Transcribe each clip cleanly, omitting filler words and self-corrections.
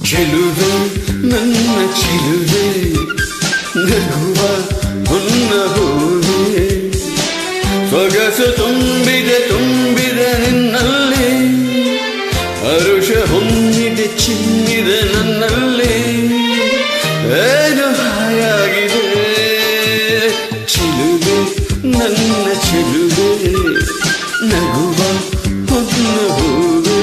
ಚೆಲುವೆ ನನ್ನ ಚಿಲುವೆ ನಗುವ ಹೊನ್ನ ಹೂವೆ ಸೊಗಸು ತುಂಬಿದೆ ನಿನ್ನಲ್ಲಿ ಹರುಷ ಹೊಮ್ಮಿದೆ ಚಿಮ್ಮಿದೆ ನನ್ನಲ್ಲಿ ಏನು ಹಾಯಾಗಿದೆ ಚಿಲುವೆ ನನ್ನ ಚಿಲುವೆ ನಗುವ ಹೊನ್ನ ಹೂವೆ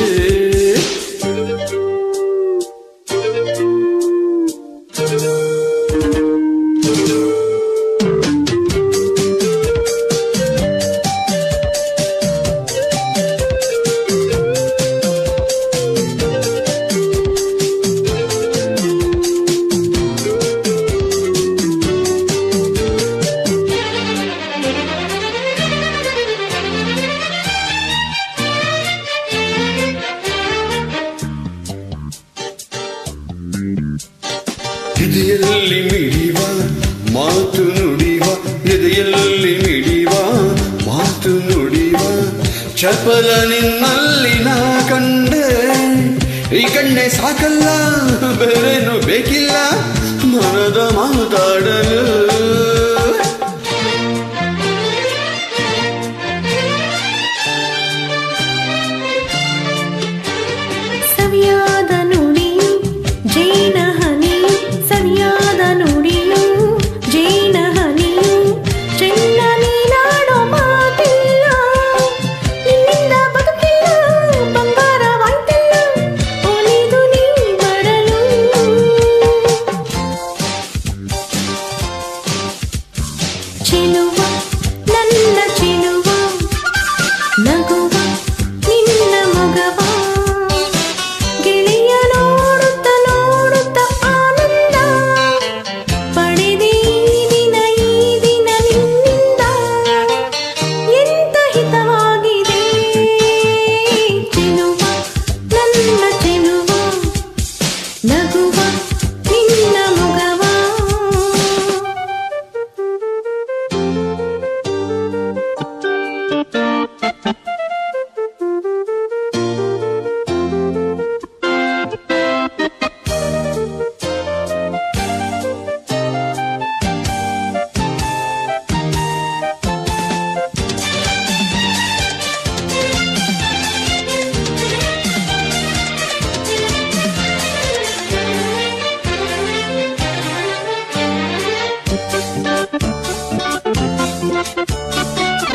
ಎದೆಯಲ್ಲಿ ಮಿಡಿವ ಮಾತು ನುಡಿವ ಎದೆಯಲ್ಲಿ ಮಿಡಿವ ಮಾತು ನುಡಿವ ಚಪಲ ನಿನ್ನಲ್ಲಿ ನಾ ಕಂಡೆ ಈ ಕಣ್ಣೆ ಸಾಕಲ್ಲ ಬೇರೇನು ಬೇಕಿಲ್ಲ ಮನದ ಮಾತಾಡಲು ಸವಿಯಾದ ನುಡಿ ಜೇನ ಹನಿಯು ಸವಿಯಾದ ನುಡಿಯು ಜೇನ ಹನಿಯು ಚೆನ್ನ ನೀನಾಡೋ ಮಾತಿಲ್ಲ ನಿನ್ನಿಂದ ಬದುಕಿಲ್ಲ ಬಂಗಾರವಾಯ್ತಿಲ್ಲ ಒಲಿದು ನೀ ಬರಲು ಚೆಲುವ ನನ್ನ ಚೆಲುವ ನಗುವ ನಿನ್ನ ಮಗವ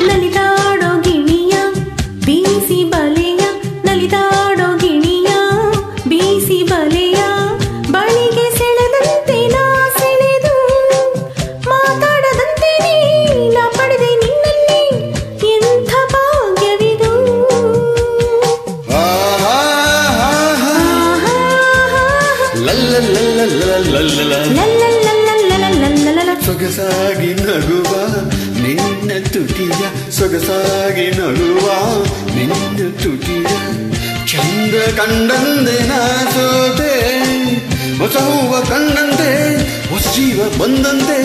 ನಲಿದಾಡೋ ಗಿಣಿಯ ಬೀಸಿ ಬಲೆಯ ನಲಿದಾಡೋ ಗಿಣಿಯ ಬೀಸಿ ಬಲೆಯ ಬಳಿಗೆ ಸೆಳೆದಂತೆ ನಾ ಸೆಳೆದು ಮಾತಾಡದಂತೆ ನಾ ಪಡೆದೆ ನಿನ್ನಲ್ಲಿ ಎಂಥ ಭಾಗ್ಯವಿದು ಸೊಗಸಾಗಿ ನಗುವ ನಿನ್ನ ತುಟಿಯ ಸೊಗಸಾಗಿ ನಗುವ ನಿನ್ನ ತುಟಿಯ ಚಂದ ಕಂಡಂದೆ ನಾ ಸೋತೆ ಹೊಸ ಹೂವ ಕಂಡಂತೆ ಹೊಸ ಜೀವ ಬಂದಂತೆ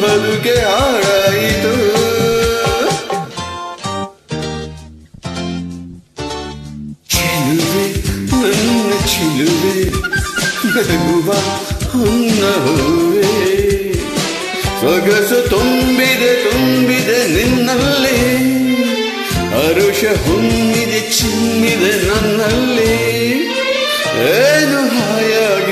ಬದುಕೆ ಹಾಡಾಯಿತು ಚಿಲುವೆ ನನ್ನ ಚಿಲುವೆ ನಗುವ ಹೊನ್ನ ಹೂವೆ ಸೊಗಸು ತುಂಬಿದೆ ನಿನ್ನಲ್ಲಿ ಹರುಷ ಹೊಮ್ಮಿದೆ ಚಿಮ್ಮಿದೆ ನನ್ನಲ್ಲಿ ಏನು ಹಾಯಾಗಿ